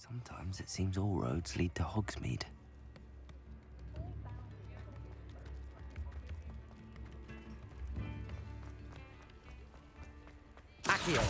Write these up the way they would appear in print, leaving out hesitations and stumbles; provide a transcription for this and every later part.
Sometimes it seems all roads lead to Hogsmeade. Accio!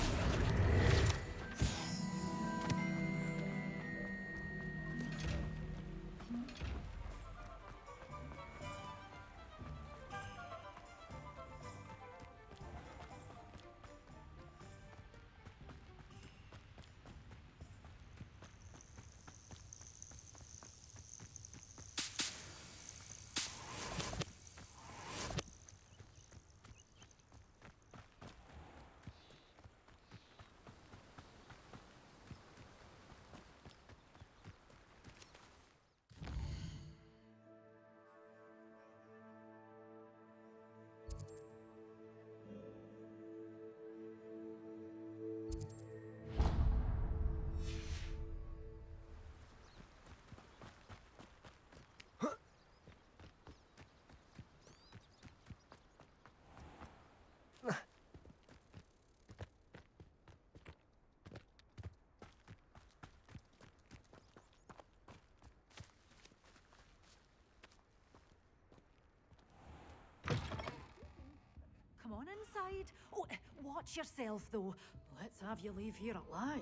Come on inside. Oh, watch yourself, though. Let's have you leave here alive.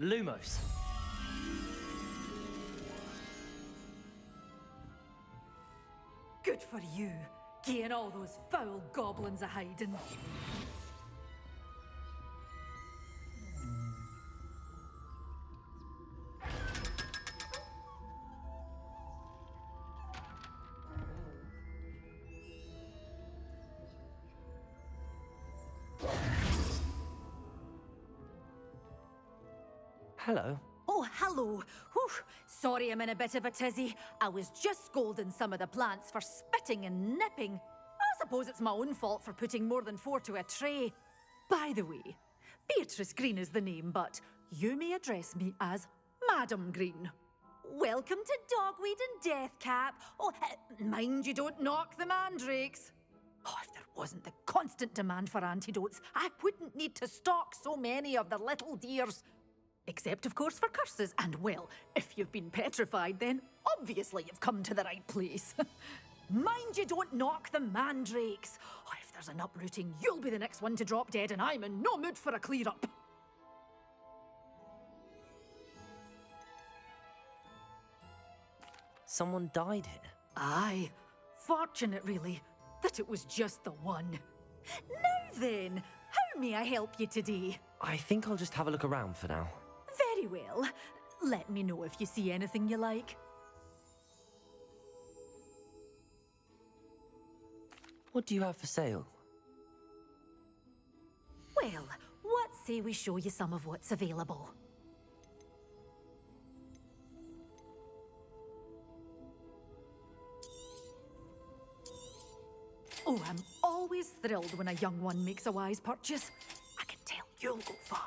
Lumos. Good for you, getting all those foul goblins a-hiding. Hello. Oh, hello. Whew. Sorry I'm in a bit of a tizzy. I was just scolding some of the plants for spitting and nipping. I suppose it's my own fault for putting more than 4 to a tray. By the way, Beatrice Green is the name, but you may address me as Madam Green. Welcome to Dogweed and Deathcap. Oh, mind you don't knock the mandrakes. Oh, if there wasn't the constant demand for antidotes, I wouldn't need to stock so many of the little dears. Except, of course, for curses. And, well, if you've been petrified, then obviously you've come to the right place. Mind you don't knock the mandrakes. Oh, if there's an uprooting, you'll be the next one to drop dead, and I'm in no mood for a clear-up. Someone died here. Aye. Fortunate, really, that it was just the one. Now then, how may I help you today? I think I'll just have a look around for now. Very well. Let me know if you see anything you like. What do you have for sale? Well, what say we show you some of what's available? Oh, I'm always thrilled when a young one makes a wise purchase. I can tell you'll go far.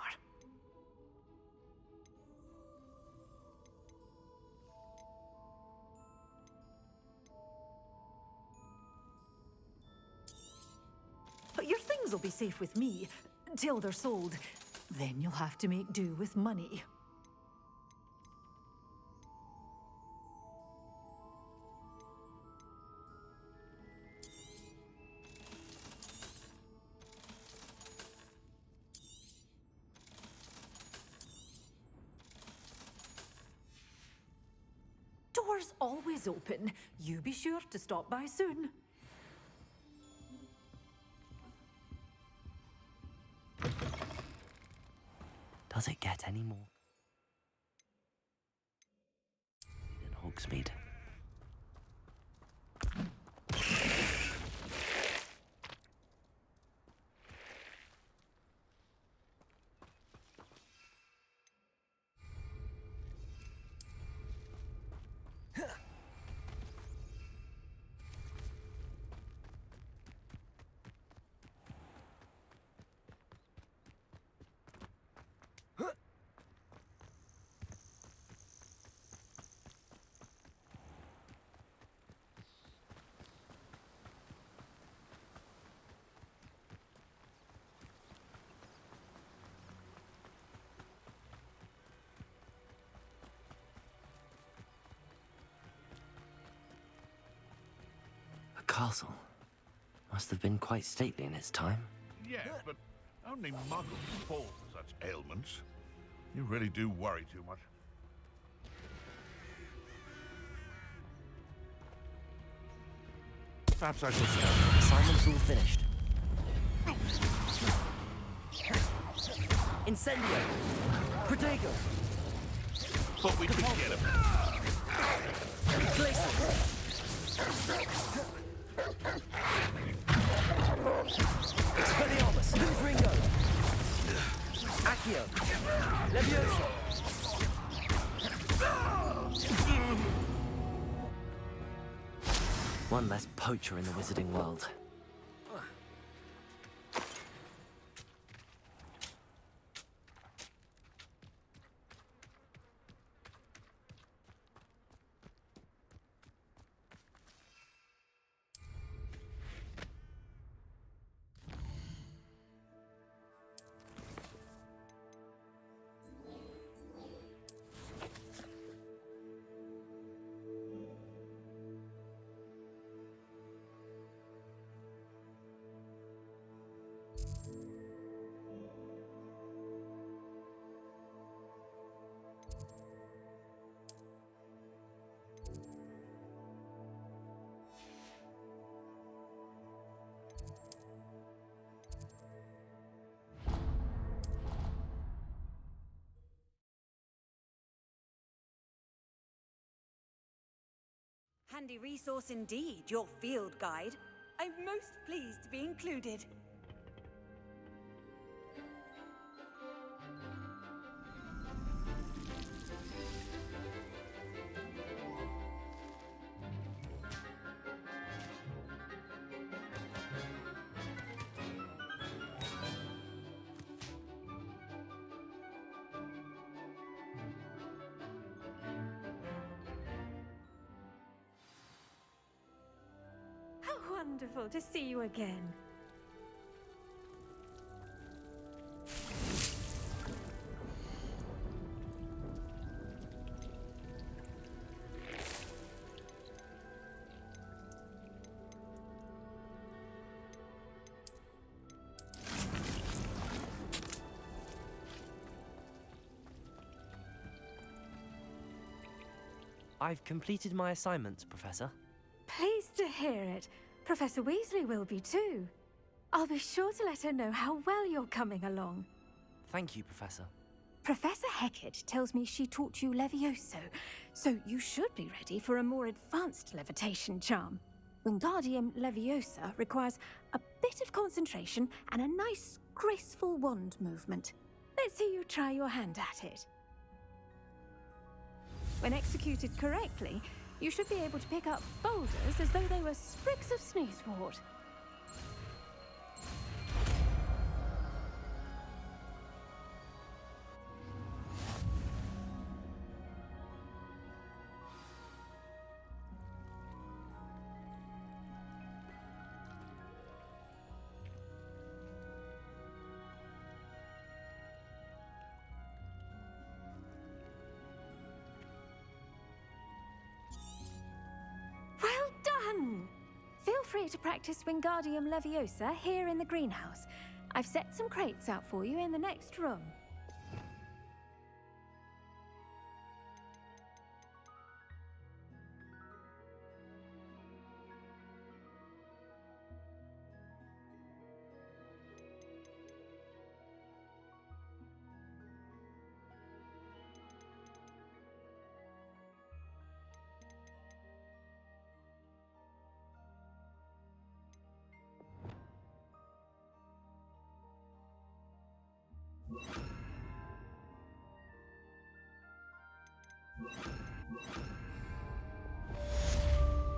But your things will be safe with me, till they're sold. Then you'll have to make do with money. Doors always open. You be sure to stop by soon. Does it get any more than Hogsmeade? castle. Must have been quite stately in its time. Yes, but only muggles fall for such ailments. You really do worry too much. Perhaps I shall start. Assignment's all finished. Incendio! Protego! Thought we could get him. Expelliarmus! Ringo! Accio! Levioso! One less poacher in the wizarding world. Handy resource indeed, your field guide. I'm most pleased to be included. Wonderful to see you again. I've completed my assignments, Professor. Pleased to hear it. Professor Weasley will be too. I'll be sure to let her know how well you're coming along. Thank you, Professor. Professor Hecat tells me she taught you Levioso, so you should be ready for a more advanced levitation charm. Wingardium Leviosa requires a bit of concentration and a nice, graceful wand movement. Let's see you try your hand at it. When executed correctly, you should be able to pick up boulders as though they were sprigs of sneezewort. Feel free to practice Wingardium Leviosa here in the greenhouse. I've set some crates out for you in the next room.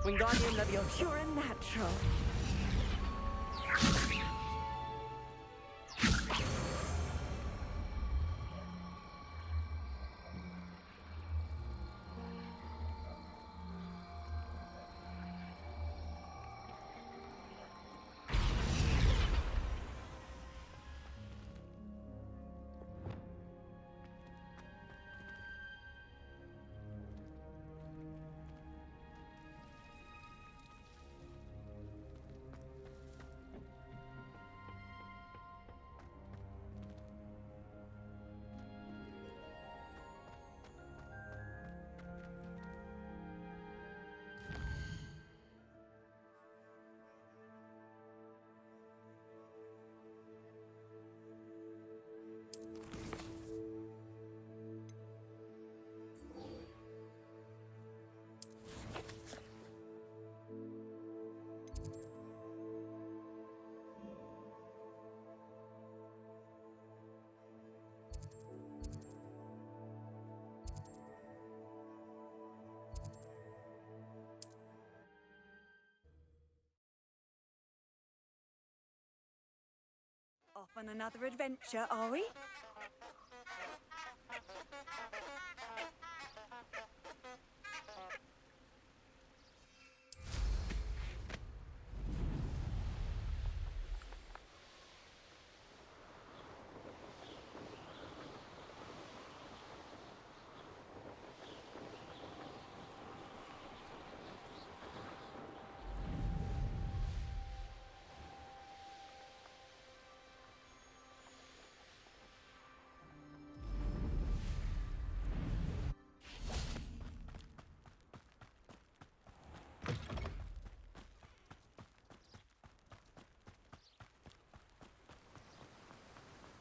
Wingardium Leviosa. You're a natural. Off on another adventure, are we?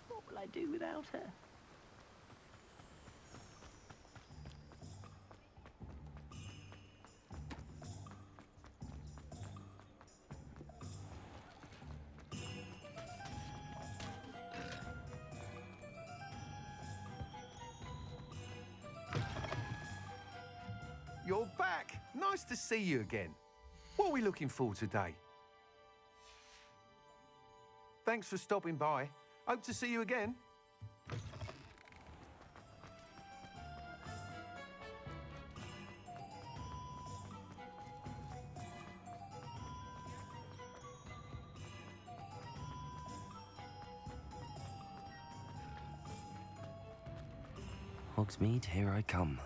What will I do without her? You're back. Nice to see you again. What are we looking for today? Thanks for stopping by. Hope to see you again. Hogsmeade, here I come.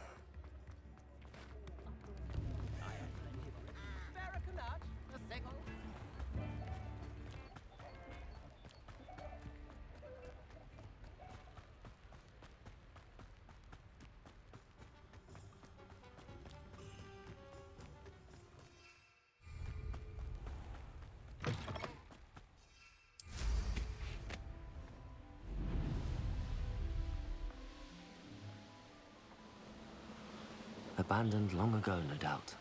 Abandoned long ago, no doubt.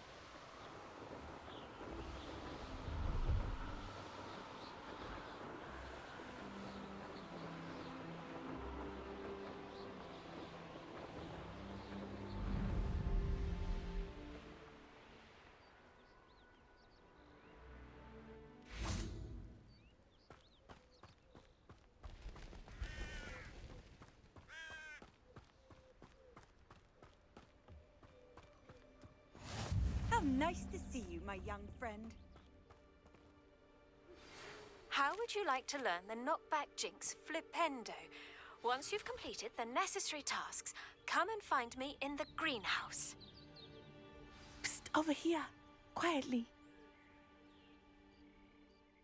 How nice to see you, my young friend. How would you like to learn the knockback jinx flipendo? Once you've completed the necessary tasks, come and find me in the greenhouse. Psst, over here, quietly.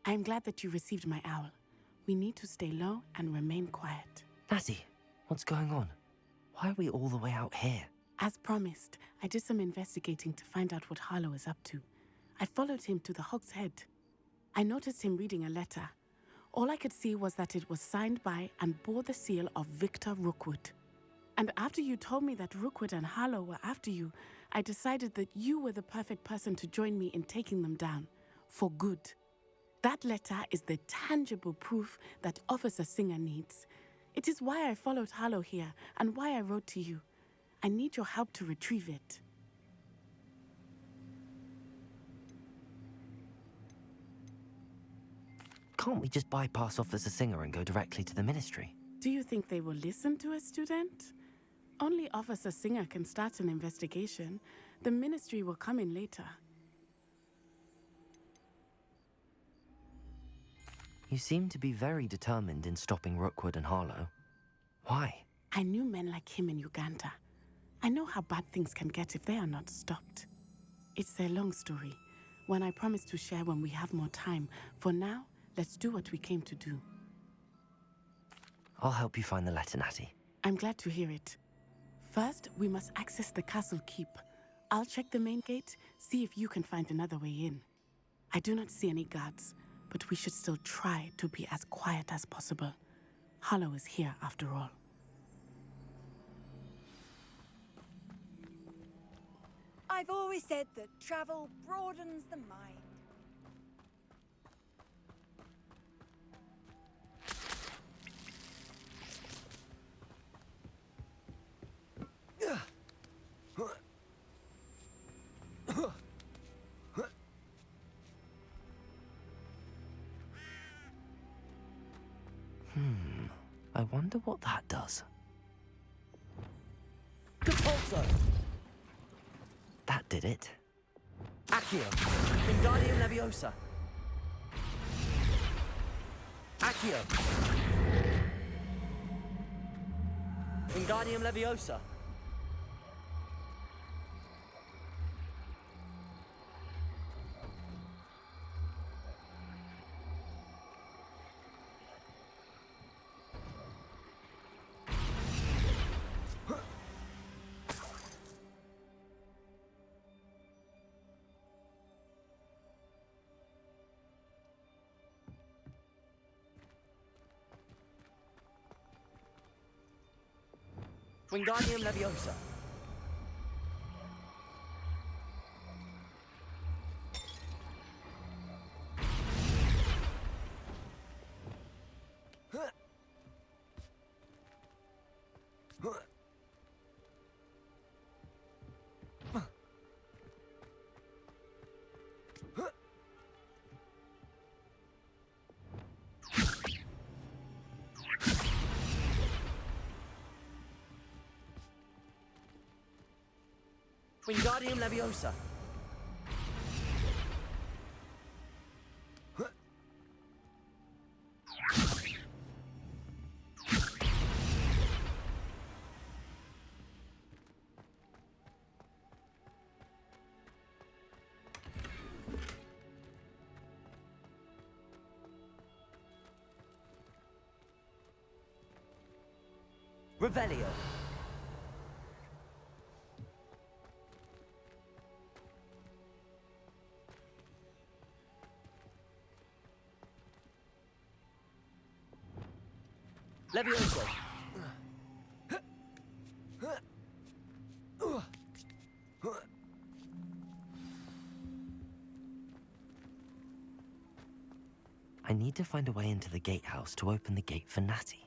I'm glad that you received my owl. We need to stay low and remain quiet. Natty, what's going on? Why are we all the way out here? As promised, I did some investigating to find out what Harlow is up to. I followed him to the Hog's Head. I noticed him reading a letter. All I could see was that it was signed by and bore the seal of Victor Rookwood. And after you told me that Rookwood and Harlow were after you, I decided that you were the perfect person to join me in taking them down. For good. That letter is the tangible proof that Officer Singer needs. It is why I followed Harlow here and why I wrote to you. I need your help to retrieve it. Can't we just bypass Officer Singer and go directly to the Ministry? Do you think they will listen to a student? Only Officer Singer can start an investigation. The Ministry will come in later. You seem to be very determined in stopping Rookwood and Harlow. Why? I knew men like him in Uganda. I know how bad things can get if they are not stopped. It's a long story, one I promise to share when we have more time. For now, let's do what we came to do. I'll help you find the letter, Natty. I'm glad to hear it. First, we must access the castle keep. I'll check the main gate, see if you can find another way in. I do not see any guards, but we should still try to be as quiet as possible. Harlow is here after all. I've always said that travel broadens the mind. I wonder what that does. Depulso! That did it. Accio! Wingardium Leviosa! Accio! Wingardium Leviosa! Wingardium Leviosa. Wingardium Leviosa. Revelio. Levioso. I need to find a way into the gatehouse to open the gate for Natty.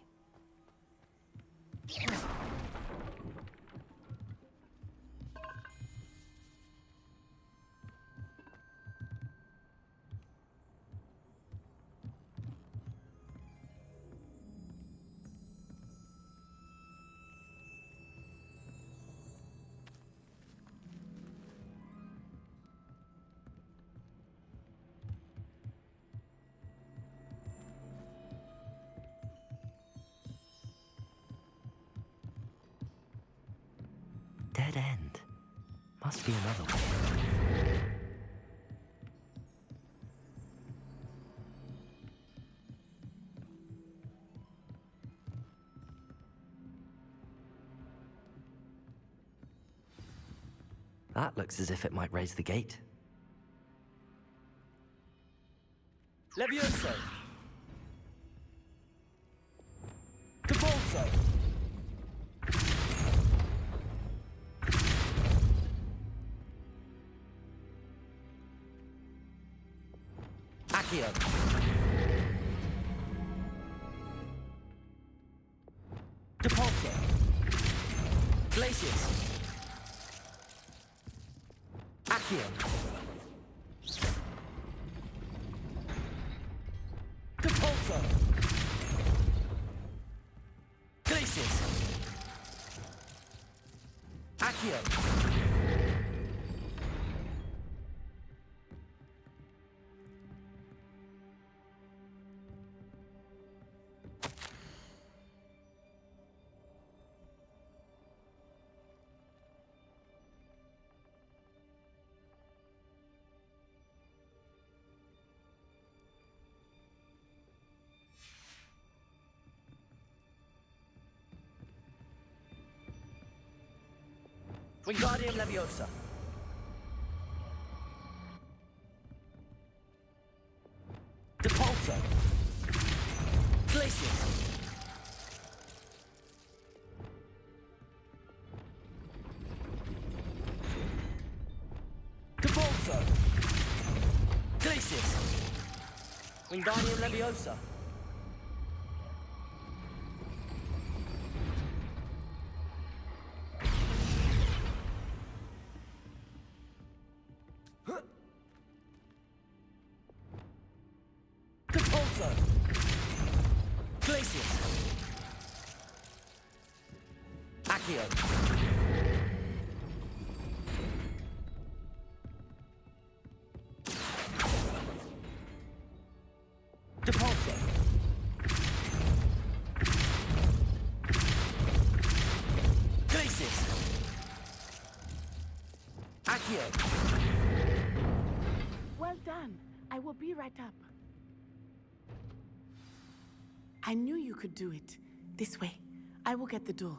Dead end. Must be another way. That looks as if it might raise the gate. Levioso. Depulso. Accio. Depulso. Glacius. Accio. Depulso. Glacius. Accio. Wingardium Leviosa. Depulso. Glacius. Depulso. Glacius. Wingardium Leviosa. Accio. Depulso. Glacis. Accio. Well done. I will be right up. I knew you could do it. This way. I will get the door.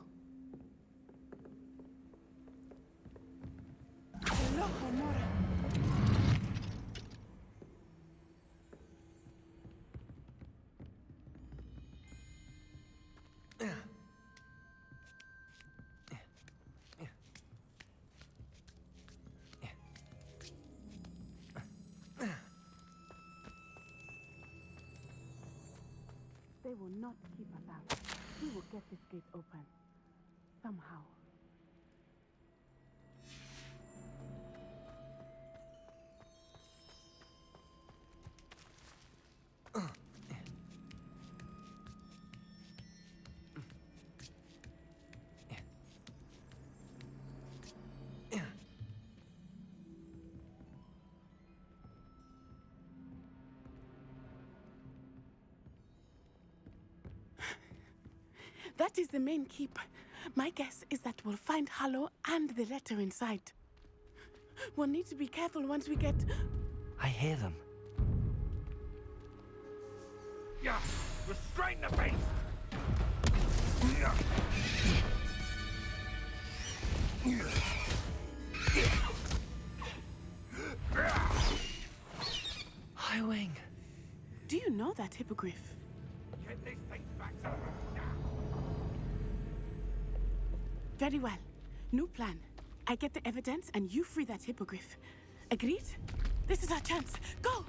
They will not keep us out. We will get this gate open. Somehow. That is the main keep. My guess is that we'll find Harlow and the letter inside. We'll need to be careful once we get... I hear them. Yeah, restrain the beast! High Wing. Do you know that hippogriff? Get this thing back to now. Very well. New plan. I get the evidence and you free that hippogriff. Agreed? This is our chance. Go!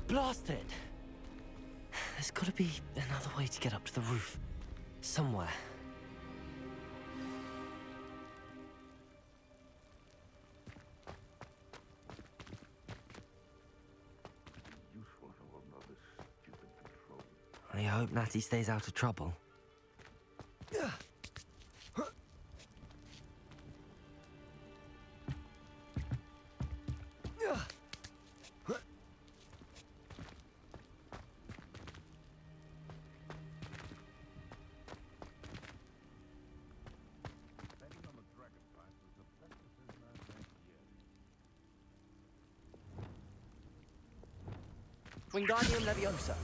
Blasted! There's gotta be another way to get up to the roof. Somewhere. Useful if I wasn't under stupid control. I hope Natty stays out of trouble. Wingardium Leviosa.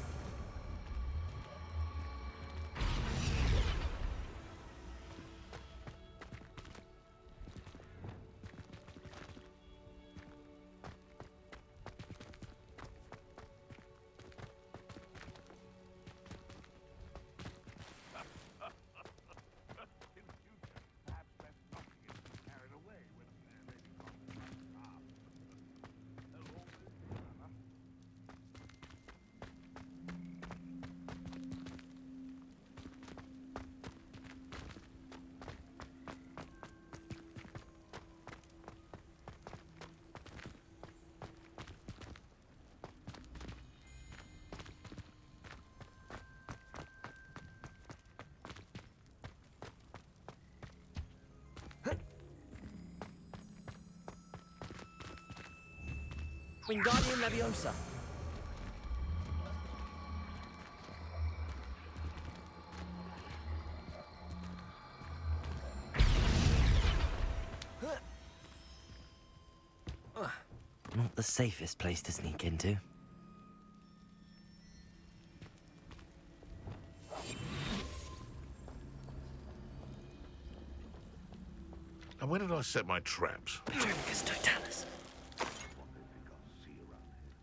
Wingardium Leviosa. Not the safest place to sneak into. And where did I set my traps? It's Totalis. What they think I'll see around here.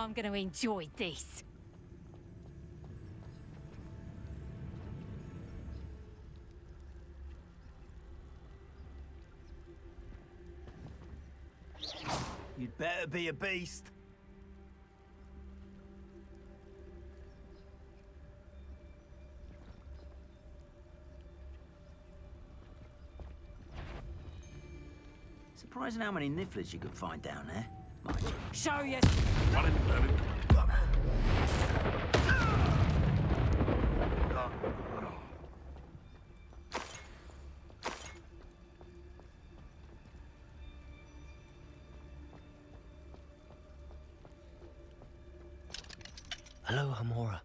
I'm going to enjoy this. You'd better be a beast. Surprising how many nifflers you could find down there. Mind you. Show you. Run it, let it. Hello, Hamora.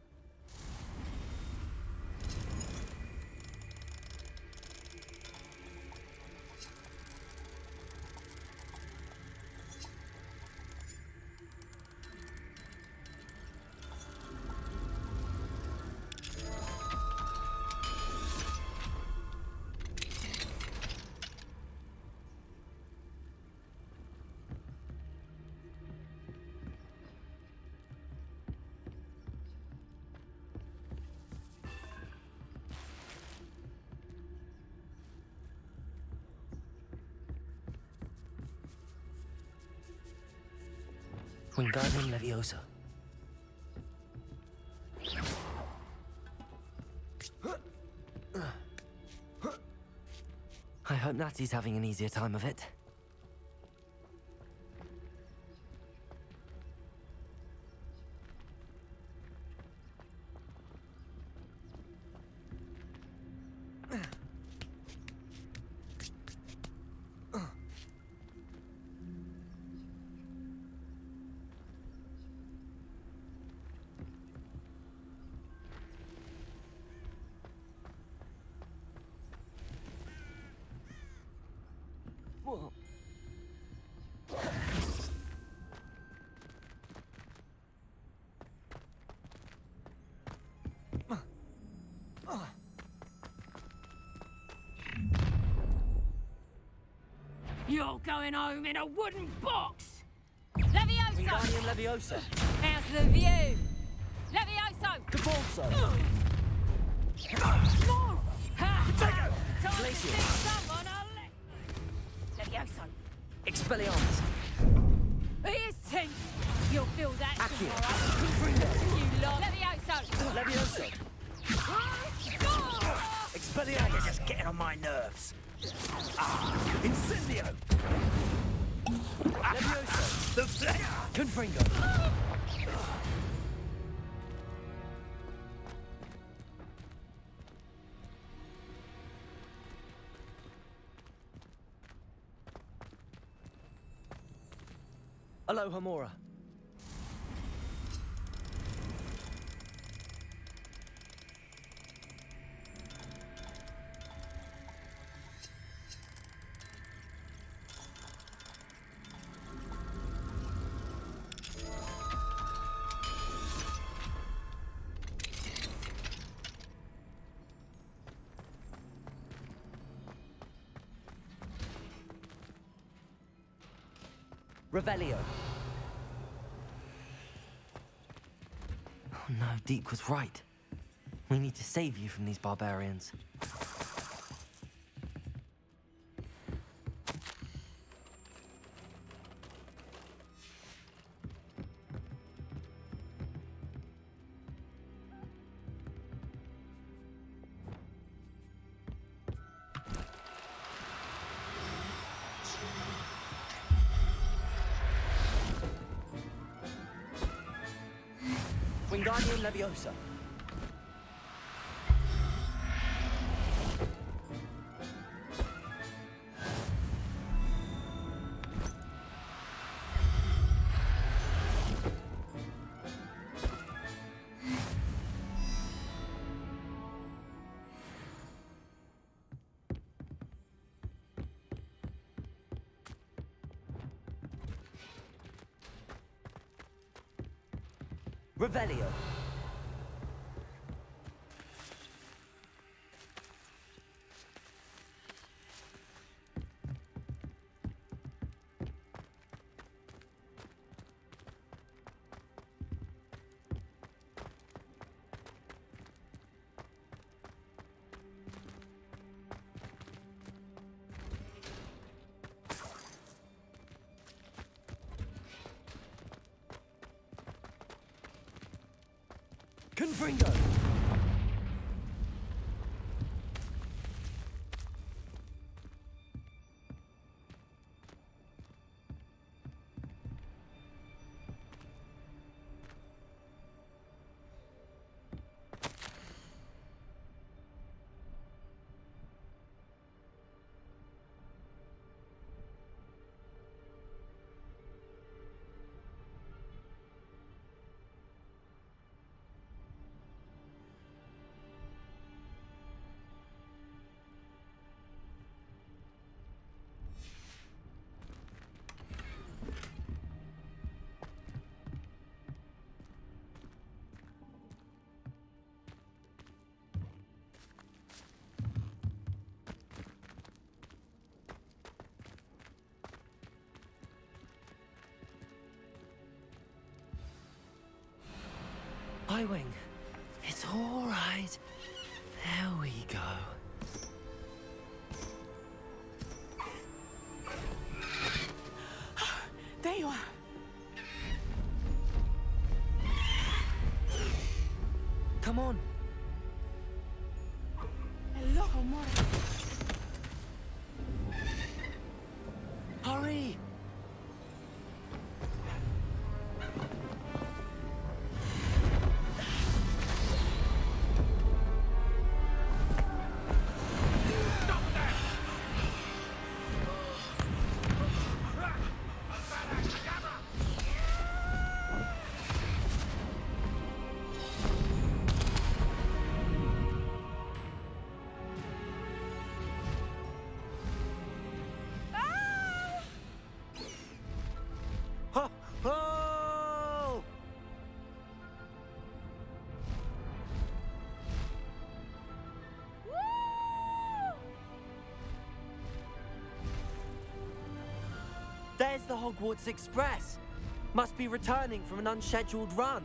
Wingardium Leviosa. I hope Natty's having an easier time of it. You're going home in a wooden box! Levioso! Wingardium Leviosa. How's the view? Levioso! Cabalso. No! Ha! Take it! Time to Glacier. stick someone on Levioso! Expelliarmus. Here's 10. You'll feel that Accio. tomorrow. You lot. Levioso! Leviosa. Expelliarmus. You're just getting on my nerves. Incendio. Leviosa. The flare. Confringo. Hello, Hamora. Revelio. Oh no, Deke was right. We need to save you from these barbarians. Wingardium Leviosa. Revelio. Confringo! Highwing, it's all right. There we go. There you are. Come on. Hello, amore. Hurry! Oh! There's the Hogwarts Express. Must be returning from an unscheduled run.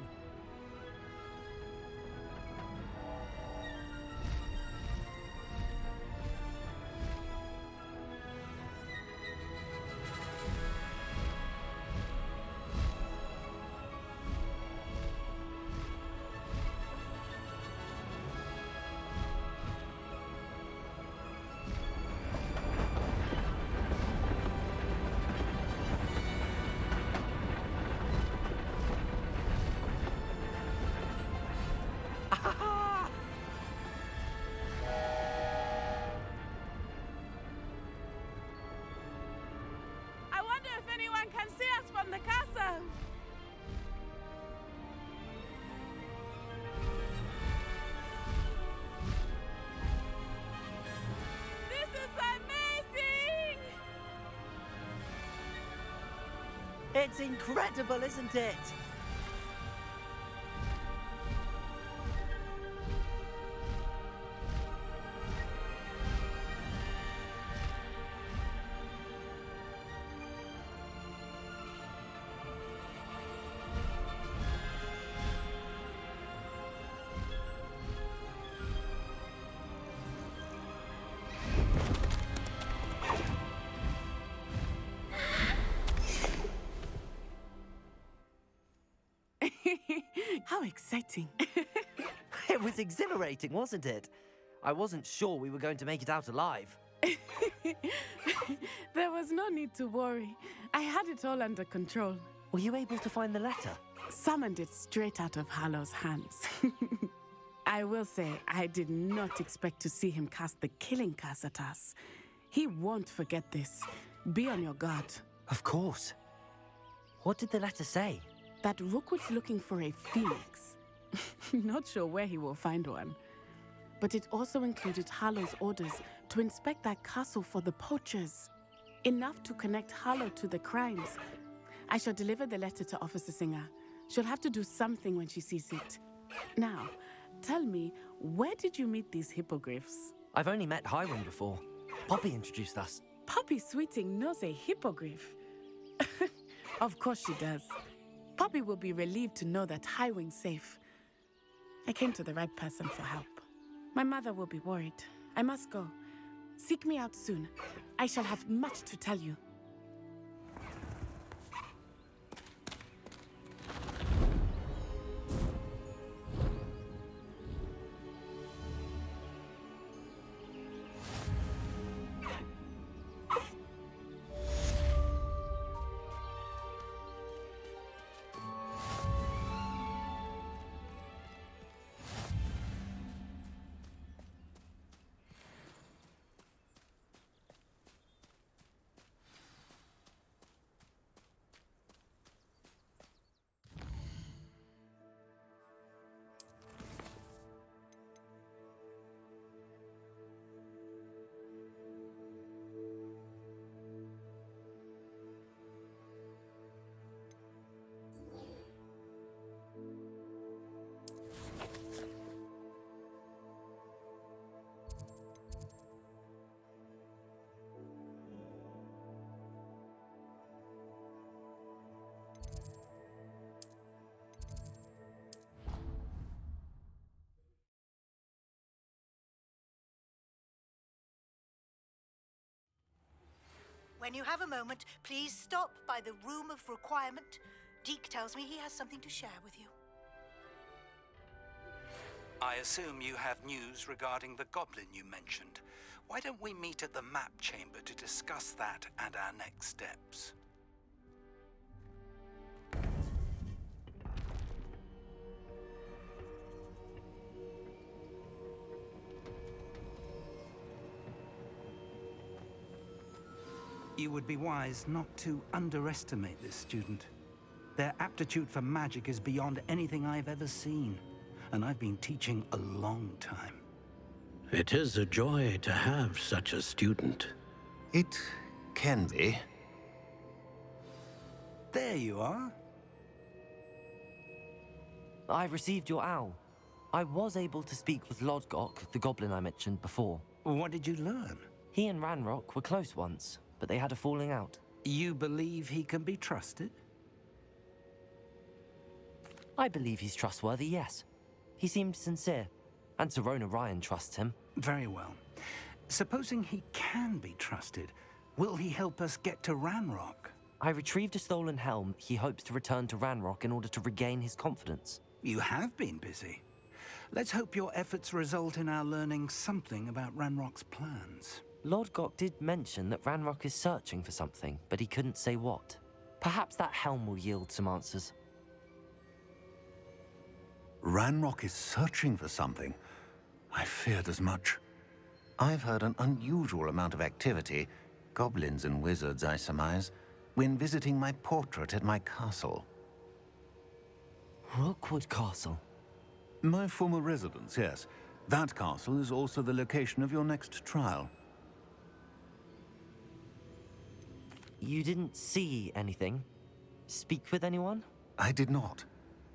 I wonder if anyone can see us from the castle. This is amazing! It's incredible, isn't it? How exciting. It was exhilarating, wasn't it? I wasn't sure we were going to make it out alive. There was no need to worry. I had it all under control. Were you able to find the letter? Summoned it straight out of Harlow's hands. I will say, I did not expect to see him cast the killing curse at us. He won't forget this. Be on your guard. Of course. What did the letter say? That Rookwood's looking for a phoenix. Not sure where he will find one. But it also included Harlow's orders to inspect that castle for the poachers. Enough to connect Harlow to the crimes. I shall deliver the letter to Officer Singer. She'll have to do something when she sees it. Now, tell me, where did you meet these hippogriffs? I've only met Highwing before. Poppy introduced us. Poppy Sweeting knows a hippogriff. Of course she does. Poppy will be relieved to know that Highwing's safe. I came to the right person for help. My mother will be worried. I must go. Seek me out soon. I shall have much to tell you. when you have a moment, please stop by the Room of Requirement. Deke tells me he has something to share with you. I assume you have news regarding the goblin you mentioned. Why don't we meet at the map chamber to discuss that and our next steps? You would be wise not to underestimate this student. Their aptitude for magic is beyond anything I've ever seen, and I've been teaching a long time. It is a joy to have such a student. It can be. There you are. I received your owl. I was able to speak with Lodgok, the goblin I mentioned before. What did you learn? He and Ranrock were close once, but they had a falling out. You believe he can be trusted? I believe he's trustworthy, yes. He seemed sincere, and Serona Ryan trusts him. Very well. Supposing he can be trusted, will he help us get to Ranrock? I retrieved a stolen helm he hopes to return to Ranrock in order to regain his confidence. You have been busy. Let's hope your efforts result in our learning something about Ranrock's plans. Lodgok did mention that Ranrock is searching for something, but he couldn't say what. Perhaps that helm will yield some answers. Ranrock is searching for something. I feared as much. I've heard an unusual amount of activity, goblins and wizards, I surmise, when visiting my portrait at my castle. Rookwood Castle? My former residence, yes. That castle is also the location of your next trial. You didn't see anything? Speak with anyone? I did not.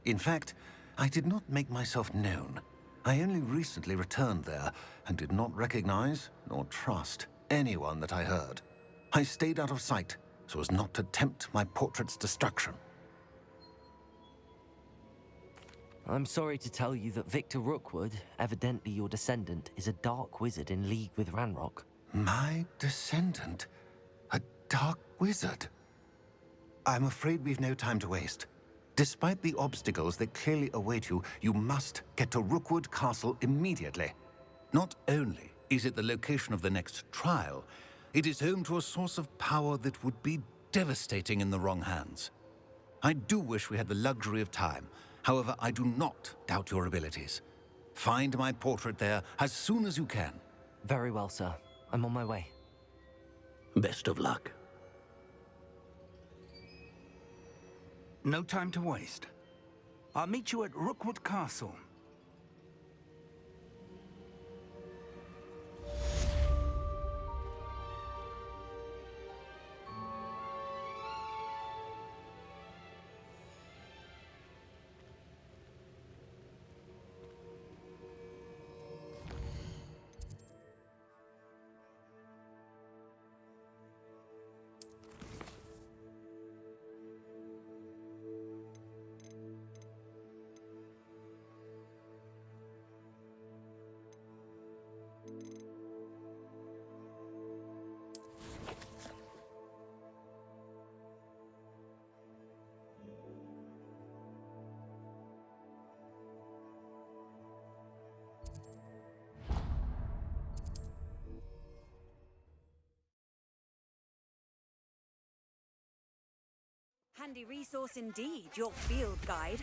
In fact, I did not make myself known. I only recently returned there and did not recognize nor trust anyone that I heard. I stayed out of sight so as not to tempt my portrait's destruction. I'm sorry to tell you that Victor Rookwood, evidently your descendant, is a dark wizard in league with Ranrock. My descendant? A dark wizard? I'm afraid we've no time to waste. Despite the obstacles that clearly await you, you must get to Rookwood Castle immediately. Not only is it the location of the next trial, it is home to a source of power that would be devastating in the wrong hands. I do wish we had the luxury of time. However, I do not doubt your abilities. Find my portrait there as soon as you can. Very well, sir. I'm on my way. Best of luck. No time to waste. I'll meet you at Rookwood Castle. Handy resource indeed, your field guide.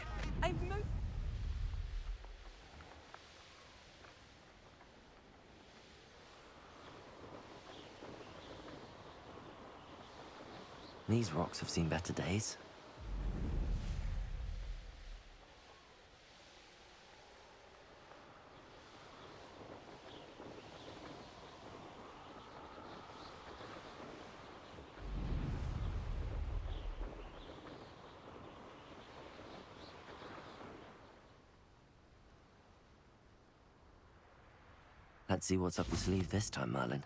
These rocks have seen better days. Let's see what's up your sleeve this time, Merlin.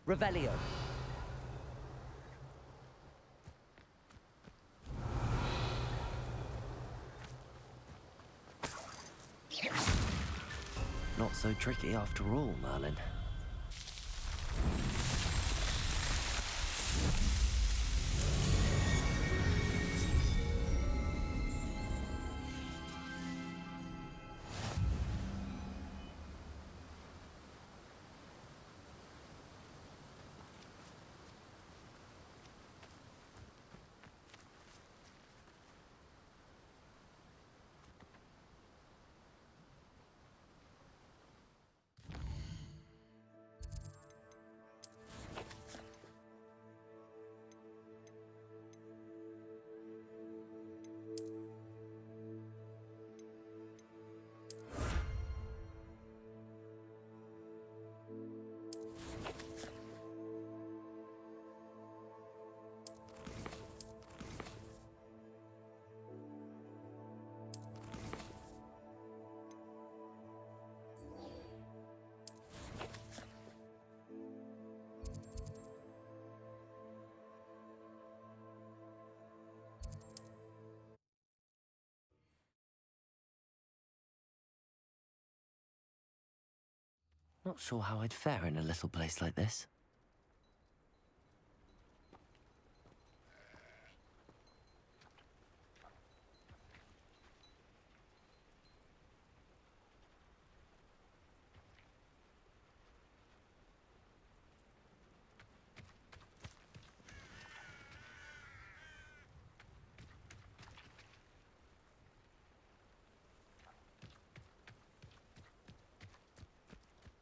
Revelio. Not so tricky after all, Merlin. Not sure how I'd fare in a little place like this.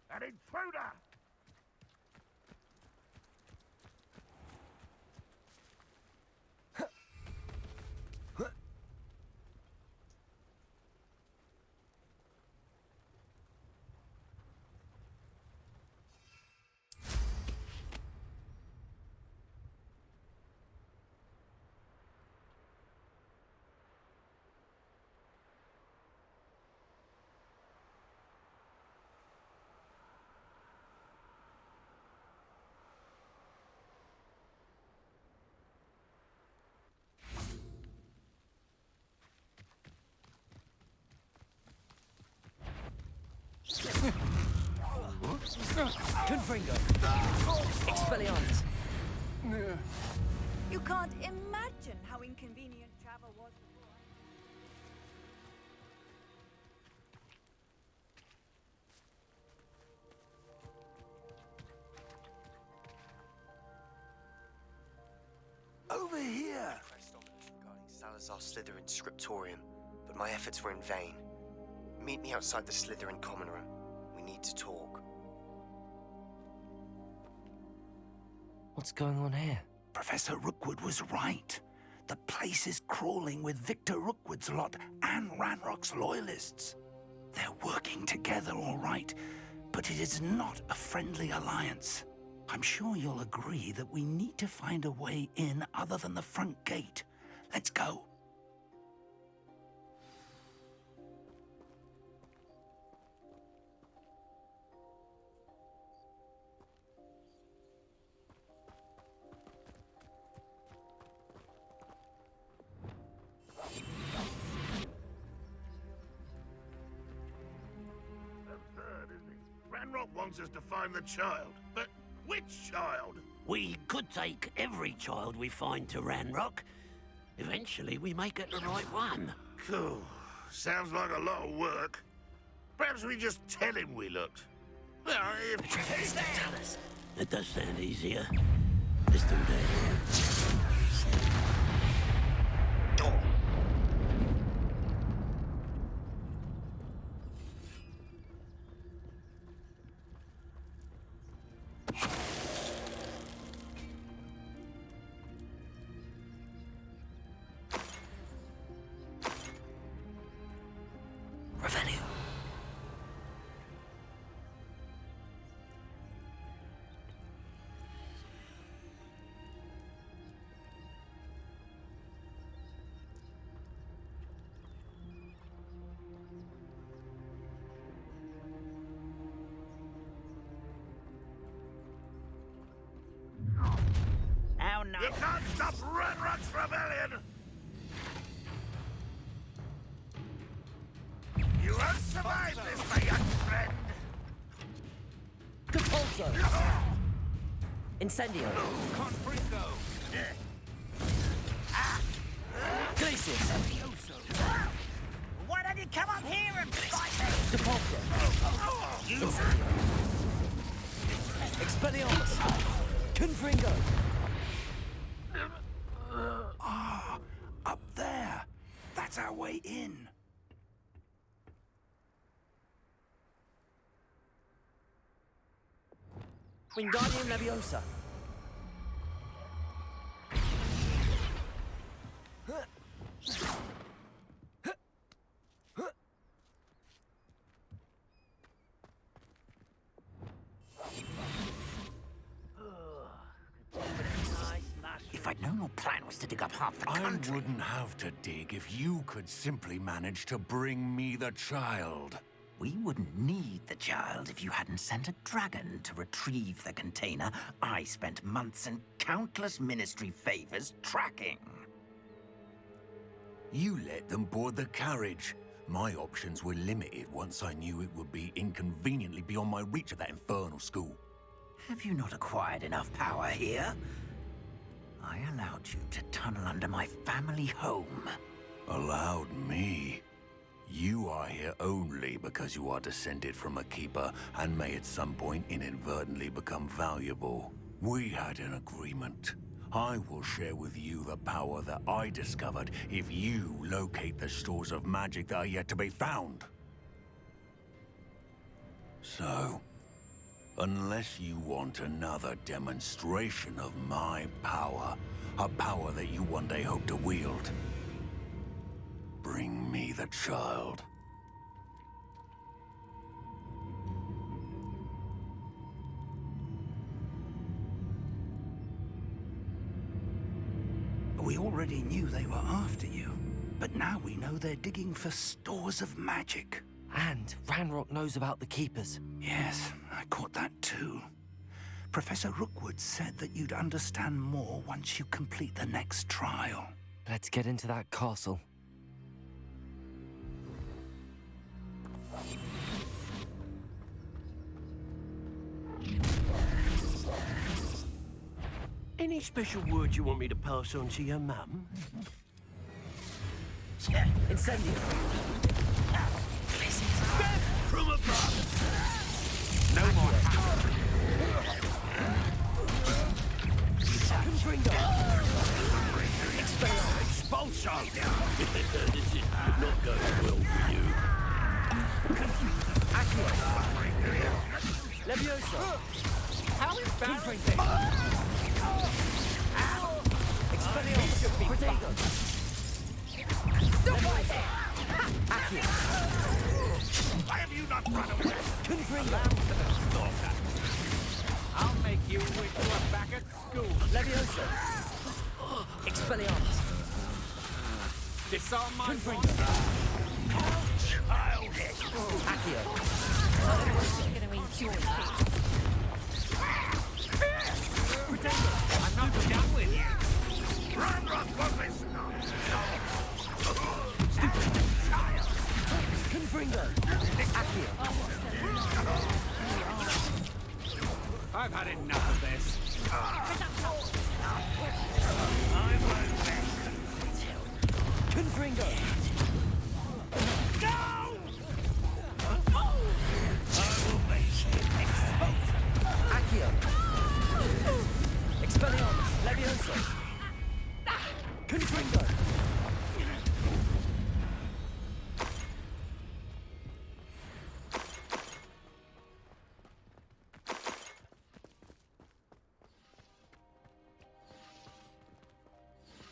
An intruder! Confringo. Expelliarmus. You can't imagine how inconvenient travel was before. Over here! Regarding Salazar Slytherin scriptorium, but my efforts were in vain. Meet me outside the Slytherin common room. We need to talk. What's going on here? Professor Rookwood was right. The place is crawling with Victor Rookwood's lot and Ranrock's loyalists. They're working together, all right, but it is not a friendly alliance. I'm sure you'll agree that we need to find a way in other than the front gate. Let's go. Absurd, isn't it? Ranrock wants us to find the child, but which child? We could take every child we find to Ranrock. Eventually, we may get the right one. Cool. Sounds like a lot of work. Perhaps we just tell him we looked. Well, if... Tell us. It does sound easier. Let's do that. survive this, my young friend. Compulso. Incendio. Confringo. Glacius. Why don't you come up here and fight me? Depulso. Incendio. Expelliarmus. Confringo. Ah, up there. That's our way in. Wingardium Leviosa. If I'd known your plan was to dig up half the country... I wouldn't have to dig if you could simply manage to bring me the child. We wouldn't need the child if you hadn't sent a dragon to retrieve the container I spent months and countless ministry favors tracking. You let them board the carriage. My options were limited once I knew it would be inconveniently beyond my reach of that infernal school. Have you not acquired enough power here? I allowed you to tunnel under my family home. Allowed me? You are here only because you are descended from a keeper and may at some point inadvertently become valuable. We had an agreement. I will share with you the power that I discovered if you locate the stores of magic that are yet to be found. So, unless you want another demonstration of my power, a power that you one day hope to wield, bring me the child. We already knew they were after you, but now we know they're digging for stores of magic. And Ranrock knows about the Keepers. Yes, I caught that too. Professor Rookwood said that you'd understand more once you complete the next trial. Let's get into that castle. Any special words you want me to pass on to your mum? Incendio. Death from above! No more. Confringo. Expulso! This is not going well for you. Accio. Leviosa. How is Confringo. Expelliarmus. Protego. Leviosa. Accio. Why have you not run away? Confringo. I'll make you wish you were back at school. Leviosa. Expelliarmus. Disarm my Confringo. Childish. Accio. Gonna enjoy this. Protego. I'm not done with you. Ranrock won't listen. Confringo. Accio. I've had enough of this. Confringo. No! Accio. Expelliarmus. Leviosa. Confringo.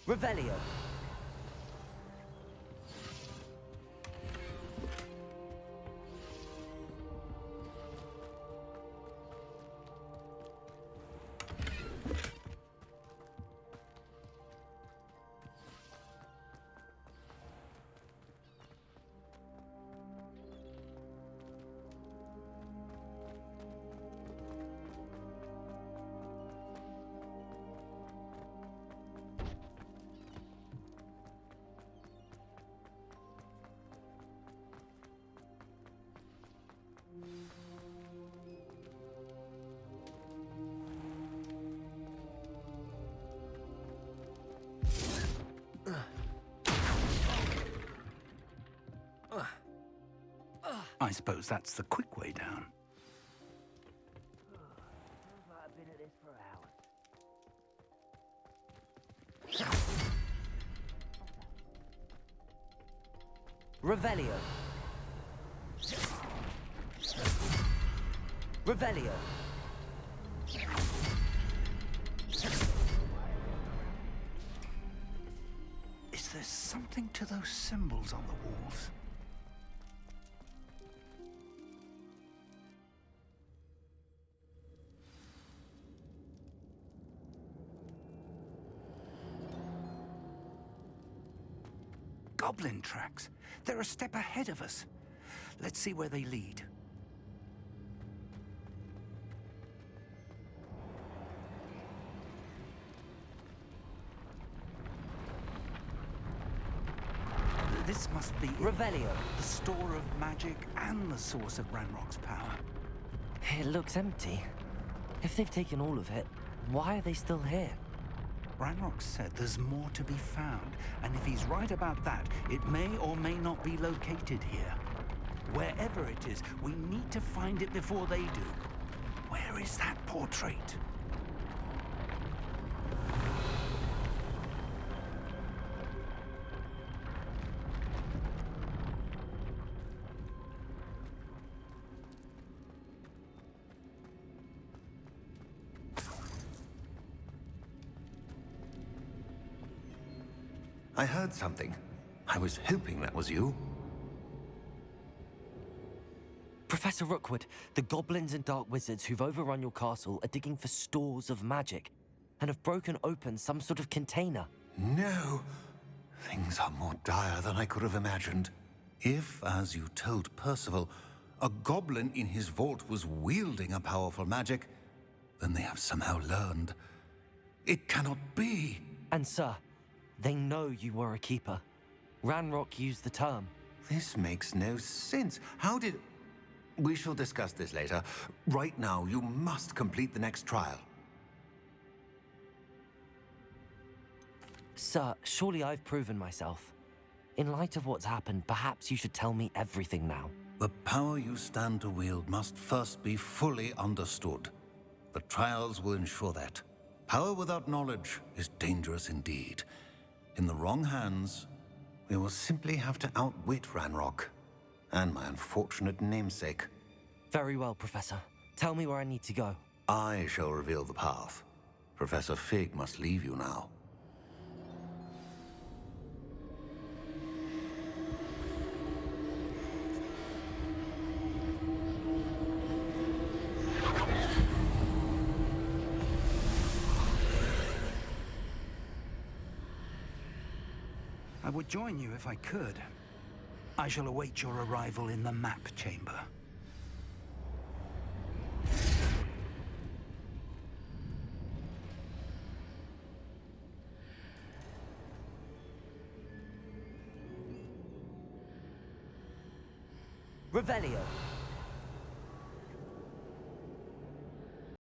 Revelio. I suppose that's the quick way down. I've been at this for hours. Revelio. Revelio. Is there something to those symbols on the walls? Goblin tracks. They're a step ahead of us. Let's see where they lead. This must be Revelio, the store of magic and the source of Ranrock's power. It looks empty. If they've taken all of it, why are they still here? Ranrock said there's more to be found, and if he's right about that, it may or may not be located here. Wherever it is, we need to find it before they do. Where is that portrait? I heard something. I was hoping that was you. Professor Rookwood, the goblins and dark wizards who've overrun your castle are digging for stores of magic and have broken open some sort of container. No. Things are more dire than I could have imagined. If, as you told Percival, a goblin in his vault was wielding a powerful magic, then they have somehow learned. It cannot be. And sir, they know you were a keeper. Ranrock used the term. This makes no sense. How did... We shall discuss this later. Right now, you must complete the next trial. Sir, surely I've proven myself. In light of what's happened, perhaps you should tell me everything now. The power you stand to wield must first be fully understood. The trials will ensure that. Power without knowledge is dangerous indeed. In the wrong hands, we will simply have to outwit Ranrock and my unfortunate namesake. Very well, Professor. Tell me where I need to go. I shall reveal the path. Professor Fig must leave you now. I would join you if I could. I shall await your arrival in the map chamber. Revelio.